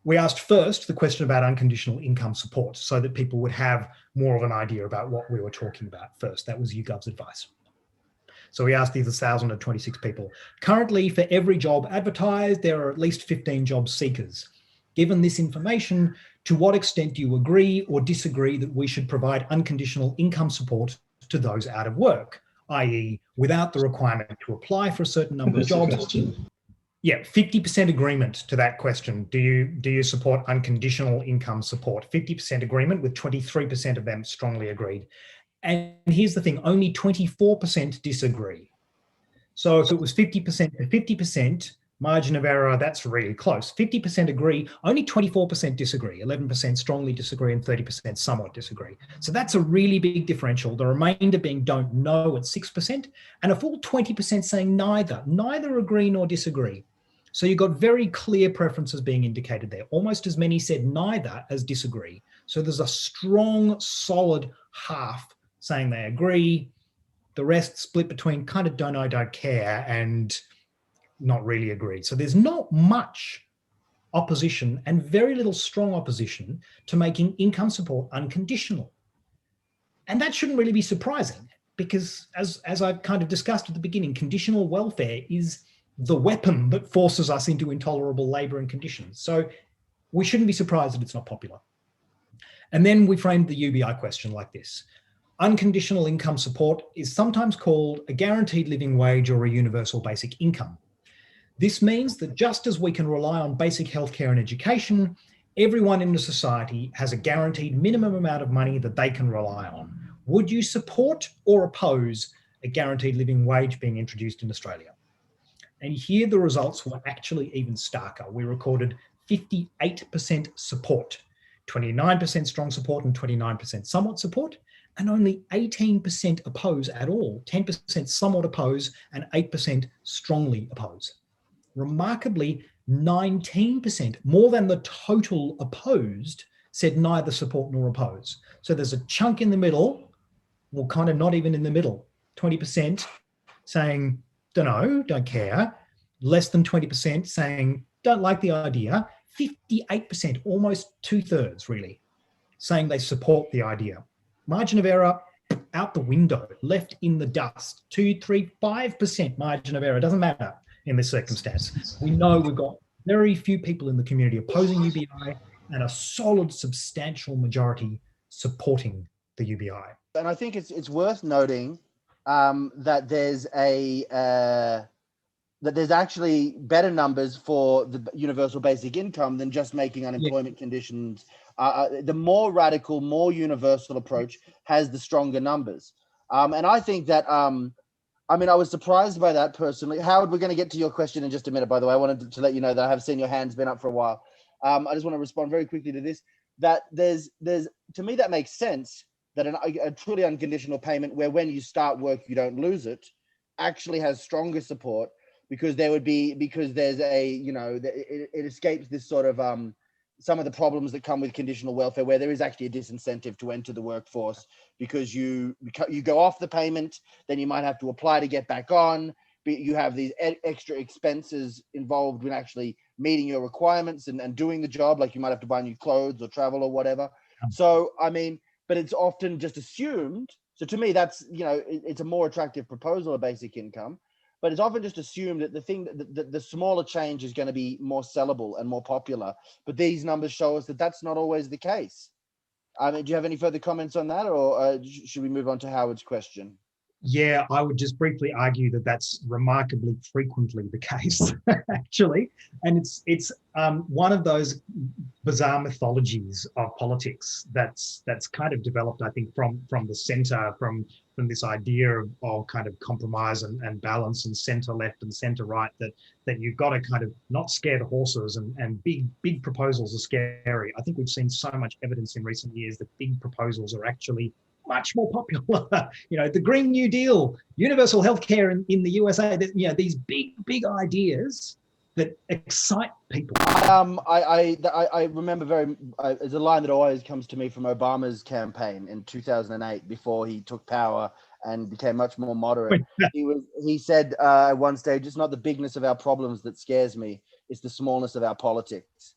We asked first the question about unconditional income support so that people would have more of an idea about what we were talking about first. That was YouGov's advice. So we asked these 1,026 people. Currently, for every job advertised, there are at least 15 job seekers. Given this information, to what extent do you agree or disagree that we should provide unconditional income support to those out of work, i.e. without the requirement to apply for a certain number of jobs? Yeah, 50% agreement to that question. Do you support unconditional income support? 50% agreement, with 23% of them strongly agreed. And here's the thing, only 24% disagree. So if it was 50% to 50%, margin of error, that's really close. 50% agree, only 24% disagree, 11% strongly disagree, and 30% somewhat disagree. So that's a really big differential. The remainder being don't know at 6%, and a full 20% saying neither agree nor disagree. So you've got very clear preferences being indicated there. Almost as many said neither as disagree. So there's a strong, solid half saying they agree. The rest split between kind of don't know, don't care, and not really agreed. So there's not much opposition and very little strong opposition to making income support unconditional. And that shouldn't really be surprising because, as I've kind of discussed at the beginning, conditional welfare is the weapon that forces us into intolerable labour and conditions. So we shouldn't be surprised that it's not popular. And then we framed the UBI question like this. Unconditional income support is sometimes called a guaranteed living wage or a universal basic income. This means that just as we can rely on basic healthcare and education, everyone in the society has a guaranteed minimum amount of money that they can rely on. Would you support or oppose a guaranteed living wage being introduced in Australia? And here the results were actually even starker. We recorded 58% support, 29% strong support and 29% somewhat support, and only 18% oppose at all, 10% somewhat oppose and 8% strongly oppose. Remarkably, 19%, more than the total opposed, said neither support nor oppose. So there's a chunk in the middle, well, kind of not even in the middle, 20% saying don't know, don't care, less than 20% saying don't like the idea, 58%, almost 2/3 really, saying they support the idea. Margin of error out the window, left in the dust, 2, 3, 5% margin of error, doesn't matter in this circumstance. We know we've got very few people in the community opposing UBI and a solid, substantial majority supporting the UBI. And I think it's worth noting that there's actually better numbers for the universal basic income than just making unemployment conditions. The more radical, more universal approach has the stronger numbers. And I think that, I was surprised by that personally. Howard, we're going to get to your question in just a minute, by the way. I wanted to let you know that I have seen your hand's been up for a while. I just want to respond very quickly to this, that there's to me, that makes sense that a truly unconditional payment where when you start work, you don't lose it, actually has stronger support because there's it escapes this sort of, some of the problems that come with conditional welfare, where there is actually a disincentive to enter the workforce because you go off the payment, then you might have to apply to get back on. But you have these extra expenses involved with actually meeting your requirements and doing the job, like you might have to buy new clothes or travel or whatever. So, but it's often just assumed. So to me, that's, it's a more attractive proposal of basic income. But it's often just assumed that the smaller change is going to be more sellable and more popular. But these numbers show us that that's not always the case. Do you have any further comments on that, or should we move on to Howard's question? Yeah, I would just briefly argue that that's remarkably frequently the case, actually. And it's one of those bizarre mythologies of politics that's kind of developed, I think, from the centre, from this idea of kind of compromise and balance and centre left and centre right, that you've got to kind of not scare the horses and big proposals are scary. I think we've seen so much evidence in recent years that big proposals are actually much more popular. The Green New Deal, universal healthcare in the USA, these big ideas that excite people. I remember there's a line that always comes to me from Obama's campaign in 2008 before he took power and became much more moderate. He said at one stage, it's not the bigness of our problems that scares me, it's the smallness of our politics.